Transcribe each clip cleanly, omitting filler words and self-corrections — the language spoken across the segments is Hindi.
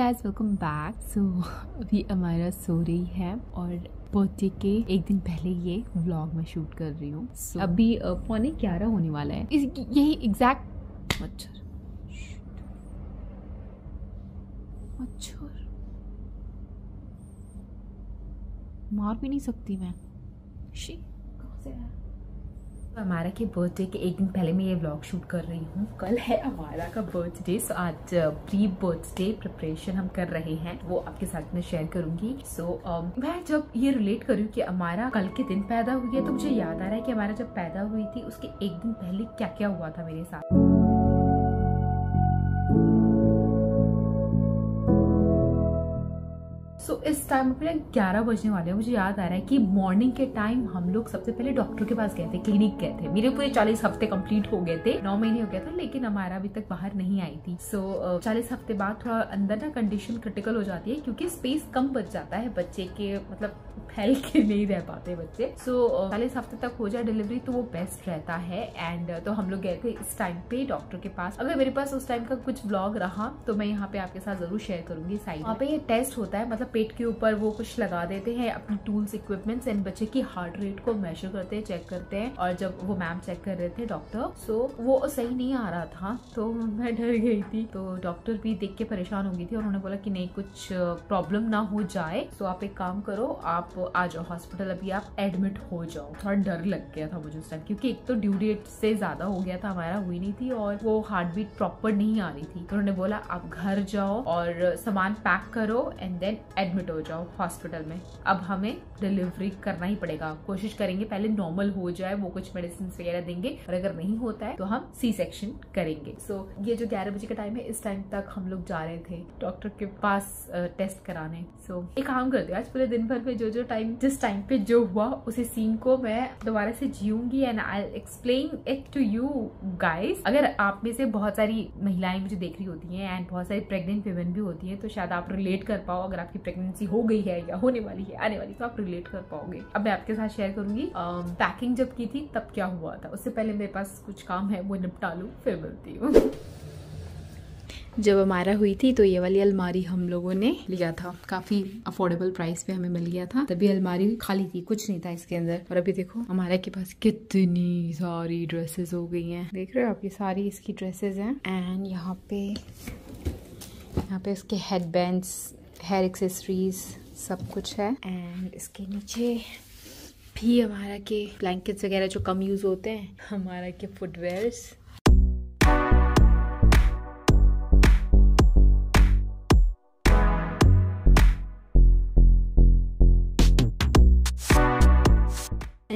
Guys welcome back. सो अभी हमारा सो रही है और बर्थडे के एक दिन पहले ये व्लॉग मैं शूट कर रही हूँ। अभी 11:15 होने वाला है। यही एग्जैक्ट मच्छर मार भी नहीं सकती मैं। कहाँ से आया? हमारा के बर्थडे के एक दिन पहले मैं ये व्लॉग शूट कर रही हूँ। कल है हमारा का बर्थडे, सो आज प्री बर्थडे प्रिपरेशन हम कर रहे हैं, वो आपके साथ में शेयर करूंगी। मैं जब ये रिलेट करूँ कि हमारा कल के दिन पैदा हुई है तो मुझे याद आ रहा है कि हमारा जब पैदा हुई थी उसके एक दिन पहले क्या क्या हुआ था मेरे साथ। इस टाइम पे 11 बजने वाले हैं। मुझे याद आ रहा है कि मॉर्निंग के टाइम हम लोग सबसे पहले डॉक्टर के पास गए थे, क्लिनिक गए थे। मेरे पूरे 40 हफ्ते कंप्लीट हो गए थे, 9 महीने हो गया था, लेकिन हमारा अभी तक बाहर नहीं आई थी। 40 हफ्ते बाद थोड़ा अंदर ना कंडीशन क्रिटिकल हो जाती है क्योंकि स्पेस कम बच जाता है बच्चे के, मतलब फैल के नहीं रह पाते बच्चे। 40 हफ्ते तक हो जाए डिलीवरी तो वो बेस्ट रहता है। एंड तो हम लोग गए थे इस टाइम पे डॉक्टर के पास। अगर मेरे पास उस टाइम का कुछ व्लॉग रहा तो मैं यहाँ पे आपके साथ जरूर शेयर करूंगी। साइड वहाँ पे ये टेस्ट होता है, मतलब पेट के ऊपर वो कुछ लगा देते हैं अपनी टूल्स इक्विपमेंट्स एंड बच्चे की हार्ट रेट को मेजर करते हैं, चेक करते हैं। और जब वो मैम चेक कर रहे थे डॉक्टर, वो सही नहीं आ रहा था तो मैं डर गई थी। तो डॉक्टर भी देख के परेशान हो गई थी और उन्होंने बोला कि नहीं कुछ प्रॉब्लम ना हो जाए, तो आप एक काम करो, आप आ जाओ हॉस्पिटल, अभी आप एडमिट हो जाओ। थोड़ा डर लग गया था मुझे उस टाइम क्योंकि एक तो ड्यू डेट से ज्यादा हो गया था, हमारा हुई नहीं थी और वो हार्ट बीट प्रॉपर नहीं आ रही थी। तो उन्होंने बोला आप घर जाओ और सामान पैक करो एंड देन एडमिट हो जाओ हॉस्पिटल में। अब हमें डिलीवरी करना ही पड़ेगा, कोशिश करेंगे पहले नॉर्मल हो जाए, वो कुछ मेडिसिन वगैरह देंगे और अगर नहीं होता है तो हम सी सेक्शन करेंगे। ये जो 11 बजे का टाइम है, इस टाइम तक हम लोग जा रहे थे डॉक्टर के पास टेस्ट कराने। एक काम करते हैं, आज पूरे दिन भर में जो टाइम जिस टाइम पे जो हुआ उसी सीन को मैं दोबारा से जीऊंगी and I explain it to you guys. अगर आप में से बहुत सारी महिलाएं मुझे देख रही होती हैं एंड बहुत सारी प्रेग्नेंट वुमेन भी होती हैं तो शायद आप रिलेट कर पाओ। अगर आपकी प्रेगनेंसी हो गई है या होने वाली है, आने वाली, तो आप रिलेट कर पाओगे। अब मैं आपके साथ शेयर करूंगी पैकिंग जब की थी तब क्या हुआ था। उससे पहले मेरे पास कुछ काम है वो निपटा लूं फिर मिलती हूँ। जब हमारा हुई थी तो ये वाली अलमारी हम लोगों ने लिया था, काफी अफोर्डेबल प्राइस पे हमें मिल गया था। तभी अलमारी खाली थी, कुछ नहीं था इसके अंदर। और अभी देखो हमारे के पास कितनी सारी ड्रेसेस हो गई हैं। देख रहे हो आप, ये सारी इसकी ड्रेसेस हैं। एंड यहाँ पे इसके हेडबैंड्स, हेयर एक्सेसरीज सब कुछ है। एंड इसके नीचे भी हमारा के ब्लैंकेट्स वगैरह जो कम यूज होते हैं, हमारा के फुटवेयर्स।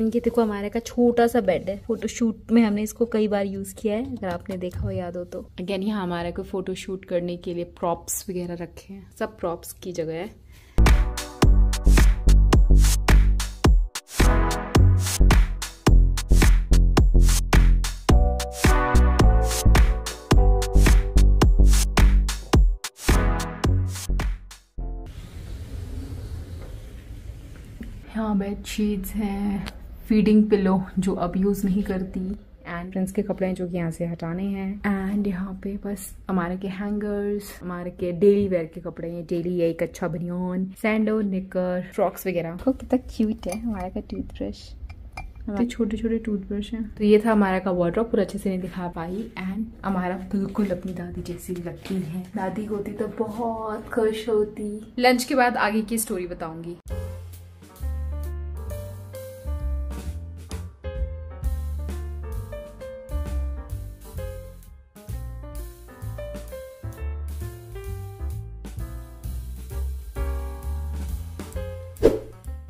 ये देखो हमारे का छोटा सा बेड है, फोटोशूट में हमने इसको कई बार यूज किया है, अगर आपने देखा हो याद हो तो। अगेन यहाँ हमारे को फोटोशूट करने के लिए प्रॉप्स वगैरह रखे हैं, सब प्रॉप्स की जगह है। यहाँ बेड शीट्स हैं, फीडिंग पिलो जो अब यूज नहीं करती, एंड फ्रेंड्स के कपड़े हैं जो कि यहाँ से हटाने हैं। एंड यहाँ पे बस हमारे के हैंगर्स, हमारे के डेली वेयर के कपड़े हैं, डेली एक अच्छा बनियान, सैंडो, निकर, फ्रॉक्स वगैरह। तो कितना क्यूट है हमारा का टूथब्रश, हमारे छोटे छोटे टूथब्रश हैं। तो ये था हमारा का वार्डरोब, पूरा अच्छे से नहीं दिखा पाई। एंड हमारा बिल्कुल अपनी दादी जैसी लगती है, दादी होती तो बहुत खुश होती। लंच के बाद आगे की स्टोरी बताऊंगी।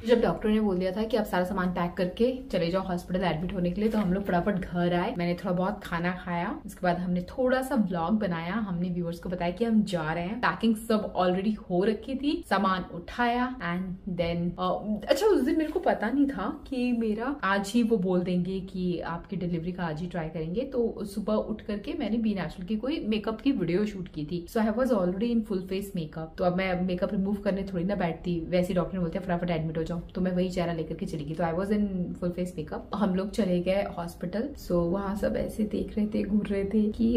जब डॉक्टर ने बोल दिया था कि आप सारा सामान पैक करके चले जाओ हॉस्पिटल एडमिट होने के लिए, तो हम लोग फटाफट घर आए। मैंने थोड़ा बहुत खाना खाया, उसके बाद हमने थोड़ा सा व्लॉग बनाया। हमने व्यूअर्स को बताया कि हम जा रहे हैं। पैकिंग सब ऑलरेडी हो रखी थी, सामान उठाया एंड देन अच्छा उस दिन मेरे को पता नहीं था कि मेरा आज ही वो बोल देंगे कि आपकी डिलीवरी का आज ही ट्राई करेंगे। तो सुबह उठ करके मैंने बी नेचुरल की कोई मेकअप की वीडियो शूट की थी। So I was already in full face makeup. तो अब मैं मेकअप रिमूव करने थोड़ी ना बैठती, वैसे डॉक्टर ने बोलते हैं फटाफट एडमिट हो जाओ, तो मैं वही चेहरा लेकर के चली गई। तो I was in full face makeup. हम लोग चले गए हॉस्पिटल। सो वहाँ सब ऐसे देख रहे थे, घूर रहे थे कि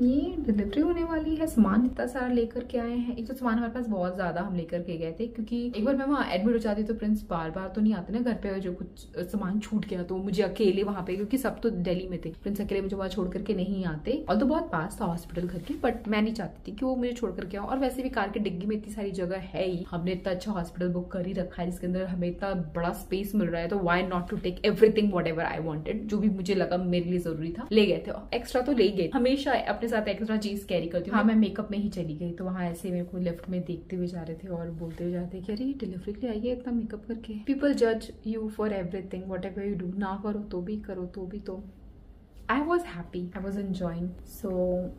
ये डिलीवरी होने वाली है। सामान इतना सारा लेकर के आए हैं। एक तो सामान हमारे पास बहुत ज्यादा हम लेकर के गए थे, क्योंकि एक बार मैं वहाँ एडमिट हो जाती तो प्रिंस बार बार तो नहीं आते ना घर पे, जो कुछ सामान छूट गया तो मुझे अकेले वहाँ पे, क्योंकि सब तो दिल्ली में थे, प्रिंस अकेले मुझे वहाँ छोड़ करके नहीं आते। और तो बहुत पास था हॉस्पिटल घर के, बट मैं नहीं चाहती थी कि वो मुझे छोड़ करके आओ। और वैसे भी कार की डिग्गी में इतनी सारी जगह है ही, हमने इतना अच्छा हॉस्पिटल बुक कर ही रखा है जिसके अंदर हमें इतना बड़ा स्पेस मिल रहा है, तो why not to take everything whatever I wanted. जो भी मुझे लगा मेरे लिए जरूरी था ले गए थे। एक्स्ट्रा तो ले गए, हमेशा अपने साथ एक्स्ट्रा चीज कैरी करती हूँ। हाँ, मैं मेकअप में ही चली गई तो वहाँ ऐसे मेरे को लिफ्ट में देखते हुए जा रहे थे और बोलते हुए जाते कि अरे डिलीवरी के लिए आई है इतना मेकअप करके। पीपल जज you for everything, whatever you do. ना करो तो भी करो, तो भी तो I was happy, I was enjoying, so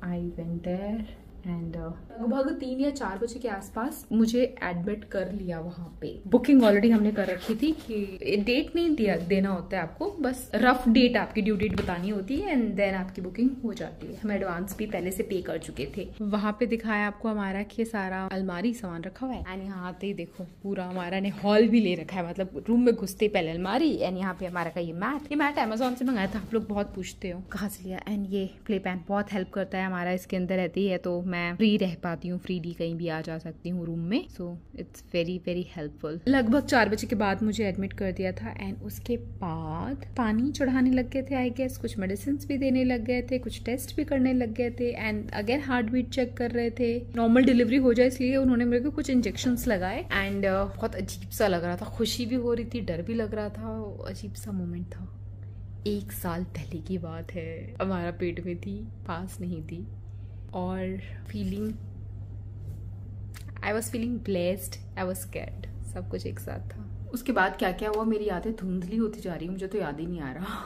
I went there and लगभग 3 या 4 बजे के आसपास मुझे एडमिट कर लिया वहाँ पे। बुकिंग ऑलरेडी हमने कर रखी थी कि डेट नहीं देना होता है आपको, बस रफ डेट आपकी ड्यू डेट बतानी होती है एंड देन आपकी बुकिंग हो जाती है। हम एडवांस भी पहले से पे कर चुके थे। वहाँ पे दिखाया आपको हमारा कि सारा अलमारी सामान रखा हुआ है एंड यहाँ आते ही देखो पूरा हमारा ने हॉल भी ले रखा है, मतलब रूम में घुसते पहले अलमारी एंड यहाँ पे हमारा का ये मैट अमेजोन से मंगाया था। आप लोग बहुत पूछते हो कहाँ से लिया। एंड ये प्ले पैन बहुत हेल्प करता है हमारा, इसके अंदर रहती है तो मैं फ्री रह पाती हूँ, फ्रीली कहीं भी आ जा सकती हूँ रूम में। So it's very very helpful. लगभग 4 बजे के बाद मुझे एडमिट कर दिया था एंड उसके बाद पानी चढ़ाने लग गए थे आई गेस, कुछ मेडिसिन भी देने लग गए थे, कुछ टेस्ट भी करने लग गए थे and again heart beat check कर रहे थे। नॉर्मल डिलीवरी हो जाए इसलिए उन्होंने मेरे को कुछ इंजेक्शन लगाए एंड बहुत अजीब सा लग रहा था, खुशी भी हो रही थी, डर भी लग रहा था, अजीब सा मोमेंट था। 1 साल पहले की बात है, हमारा पेट में थी, पास नहीं थी और I was feeling blessed, I was scared, सब कुछ एक साथ था। उसके बाद क्या क्या हुआ मेरी यादें धुंधली होती जा रही है, मुझे तो याद ही नहीं आ रहा।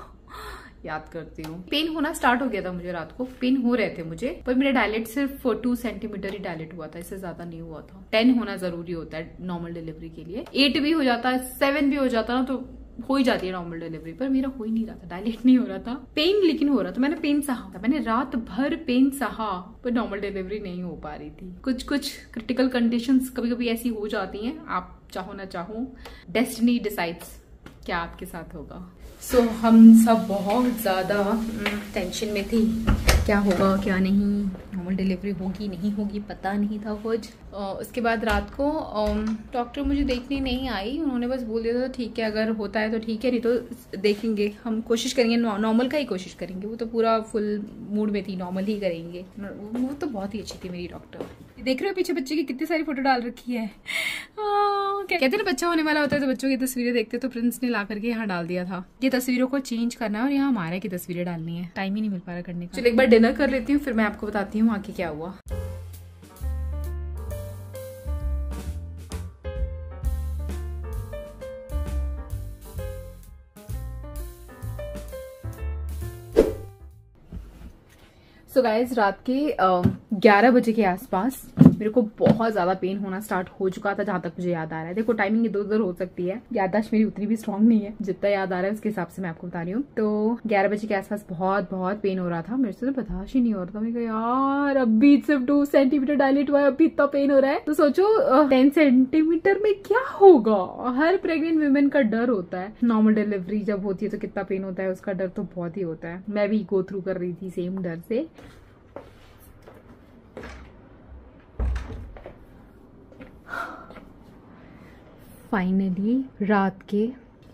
याद करती हूँ। पेन होना स्टार्ट हो गया था मुझे, रात को पेन हो रहे थे मुझे, पर मेरा डायलेट सिर्फ 2 सेंटीमीटर ही डायलेट हुआ था, इससे ज्यादा नहीं हुआ था। 10 होना जरूरी होता है नॉर्मल डिलीवरी के लिए, 8 भी हो जाता है, 7 भी हो जाता ना तो हो ही जाती है नॉर्मल डिलीवरी, पर मेरा हो ही नहीं रहा था, डायलेट नहीं हो रहा था, पेन लेकिन हो रहा था। मैंने पेन सहा था, मैंने रात भर पेन सहा, पर नॉर्मल डिलीवरी नहीं हो पा रही थी। कुछ क्रिटिकल कंडीशंस कभी कभी ऐसी हो जाती हैं, आप चाहो ना चाहो, डेस्टिनी डिसाइड्स क्या आपके साथ होगा। सो हम सब बहुत ज्यादा टेंशन में थी, क्या होगा क्या नहीं, नॉर्मल डिलीवरी होगी नहीं होगी पता नहीं था कुछ। उसके बाद रात को डॉक्टर मुझे देखने नहीं आई, उन्होंने बस बोल दिया था ठीक है अगर होता है तो ठीक है, नहीं तो देखेंगे, हम कोशिश करेंगे नॉर्मल का ही कोशिश करेंगे। वो तो पूरा फुल मूड में थी, नॉर्मल ही करेंगे। वो तो बहुत ही अच्छी थी मेरी डॉक्टर। देख रहे हो पीछे बच्चे की कितनी सारी फोटो डाल रखी है। कहते हैं ना बच्चा होने वाला होता है तो बच्चों की तस्वीरें देखते, तो प्रिंस ने ला करके यहाँ डाल दिया था। ये तस्वीरों को चेंज करना है और यहाँ हमारे की तस्वीरें डालनी है, टाइम ही नहीं मिल पा रहा करने का। चलो एक बार डिनर कर लेती हूँ, फिर मैं आपको बताती हूँ आगे क्या हुआ। सो गाइज रात के 11 बजे के आसपास मेरे को बहुत ज्यादा पेन होना स्टार्ट हो चुका था, जहां तक मुझे याद आ रहा है। देखो टाइमिंग इधर उधर हो सकती है, याददाश्त मेरी उतनी भी स्ट्रांग नहीं है, जितना याद आ रहा है उसके हिसाब से मैं आपको बता रही हूँ। तो 11 बजे के आसपास बहुत पेन हो रहा था, मेरे से तो बर्दाश्त ही नहीं हो रहा था। मैं कहा यार अभी सिर्फ 2 सेंटीमीटर डायलेट हुआ है, अभी इतना पेन हो रहा है, तो सोचो 10 सेंटीमीटर में क्या होगा। हर प्रेग्नेंट वुमेन का डर होता है, नॉर्मल डिलीवरी जब होती है तो कितना पेन होता है, उसका डर तो बहुत ही होता है। मैं भी गो थ्रू कर रही थी सेम डर से। फाइनली रात के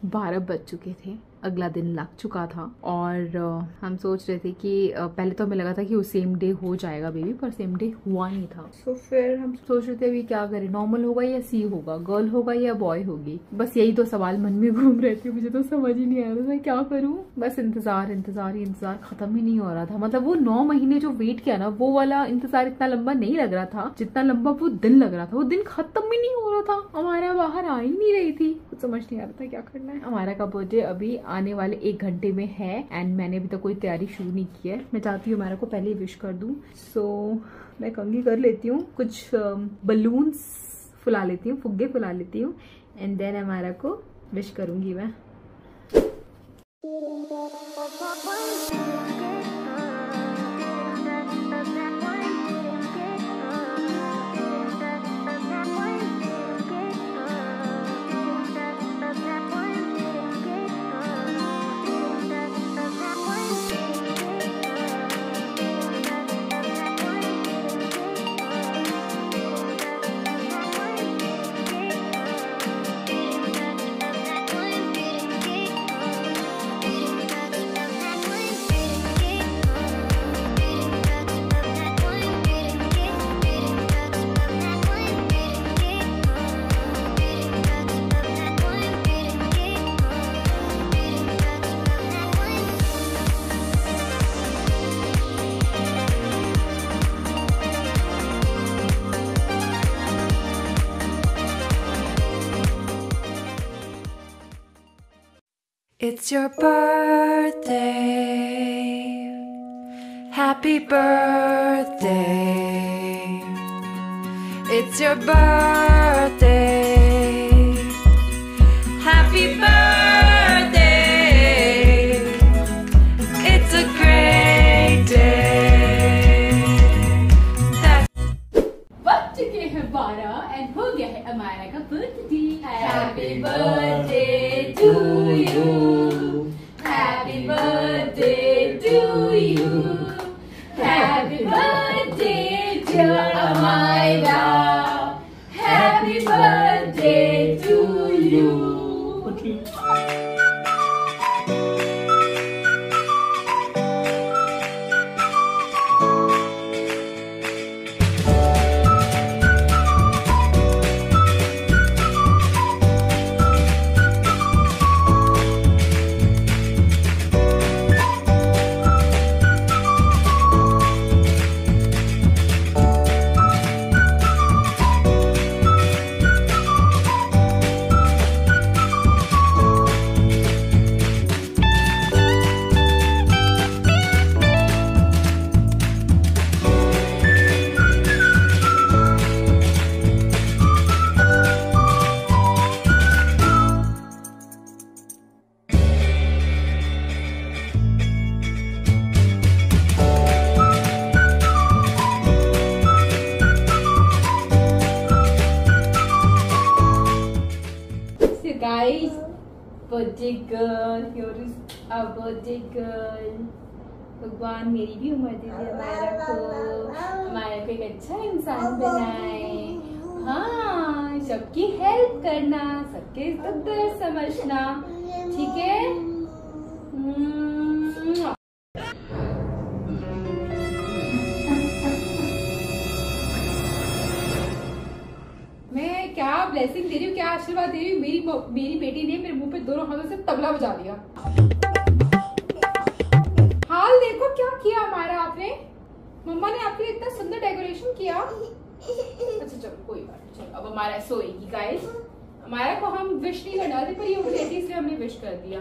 12 बज चुके थे, अगला दिन लग चुका था और हम सोच रहे थे कि पहले तो हमें लगा था कि वो सेम डे हो जाएगा बेबी, पर सेम डे हुआ नहीं था। तो फिर हम सोच रहे थे अभी क्या करें, नॉर्मल होगा या सी होगा, गर्ल होगा या बॉय होगी, बस यही तो सवाल मन में घूम रहे थे। मुझे तो समझ ही नहीं आ रहा था क्या करूं, बस इंतजार खत्म ही नहीं हो रहा था। मतलब वो 9 महीने जो वेट किया ना, वो वाला इंतजार इतना लंबा नहीं लग रहा था जितना लंबा वो दिन लग रहा था। वो दिन खत्म ही नहीं हो रहा था, हमारा बाहर आ ही नहीं रही थी, कुछ समझ नहीं आ रहा था क्या करना है। हमारा का बर्थडे अभी आने वाले 1 घंटे में है एंड मैंने अभी तक कोई तैयारी शुरू नहीं की है। मैं चाहती हूँ हमारा को पहले ही विश कर दूं, सो मैं कंघी कर लेती हूँ, कुछ बलून्स फुला लेती हूँ, फुग्गे फुला लेती हूँ एंड देन हमारा को विश करूंगी मैं। It's your birthday. Happy birthday. It's your birthday. Happy birthday. It's a great day. बज चुके हैं 12 एंड हो गया है अमायरा का birthday. Happy birthday to you, happy birthday to you, happy birthday dear Amayra, happy birthday to you. Guys, birthday girl, here is our birthday girl. भगवान मेरी भी उम्र दे दे हमारा को एक अच्छा इंसान बनाए। हाँ, सबकी हेल्प करना, सबके दर्द समझना, ठीक है। मैं क्या ब्लेसिंग दे रही हूँ, क्या आशीर्वाद दे रही हूँ। मेरी बेटी ने मेरे मुंह पे दोनों हाथों से तबला बजा दिया। हाल देखो क्या किया हमारा आपने। मम्मा ने आपके लिए इतना सुंदर डेकोरेशन किया। अच्छा चलो कोई बात नहीं, चलो अब हमारा सोएगी गाइस। हमारा को हम विश नहीं करना थे पर ये उठ रही थी इसलिए हमने विश कर दिया।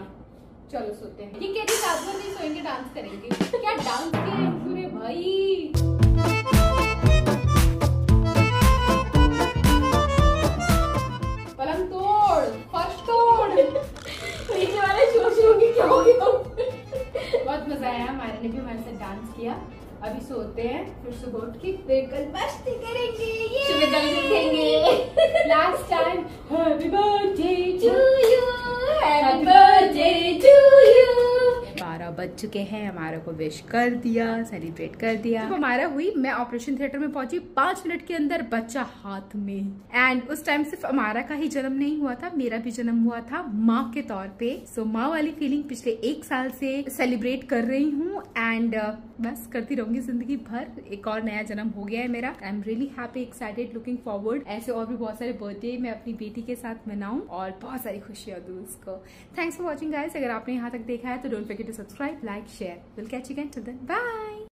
चलो सोते हैं। ठीक है, रात भर नहीं सोएंगे, डांस करेंगे। क्या डांस किया पूरे भाई। बहुत मजा आया, हमारे ने भी हमारे साथ डांस किया। अभी सोते हैं, फिर सुबह उठ के कल मस्ती करेंगे, सुबह जल्दी उठेंगे। Last time happy birthday to you, happy birthday to you. 12 बज चुके हैं, हमारा को विश कर दिया, सेलिब्रेट कर दिया। तो हमारा हुई, मैं ऑपरेशन थिएटर में पहुंची 5 मिनट के अंदर, बच्चा हाथ में। एंड उस टाइम सिर्फ हमारा का ही जन्म नहीं हुआ था, मेरा भी जन्म हुआ था माँ के तौर पे। सो माँ वाली फीलिंग पिछले 1 साल से सेलिब्रेट कर रही हूँ एंड बस करती रहूंगी जिंदगी भर। एक और नया जन्म हो गया है मेरा। I am really happy, excited, looking forward. ऐसे और भी बहुत सारे बर्थडे मैं अपनी बेटी के साथ मनाऊं और बहुत सारी खुशियां दूं उसको। Thanks for watching guys. अगर आपने यहाँ तक देखा है तो don't forget to subscribe, like, share. Will catch you again, till then bye.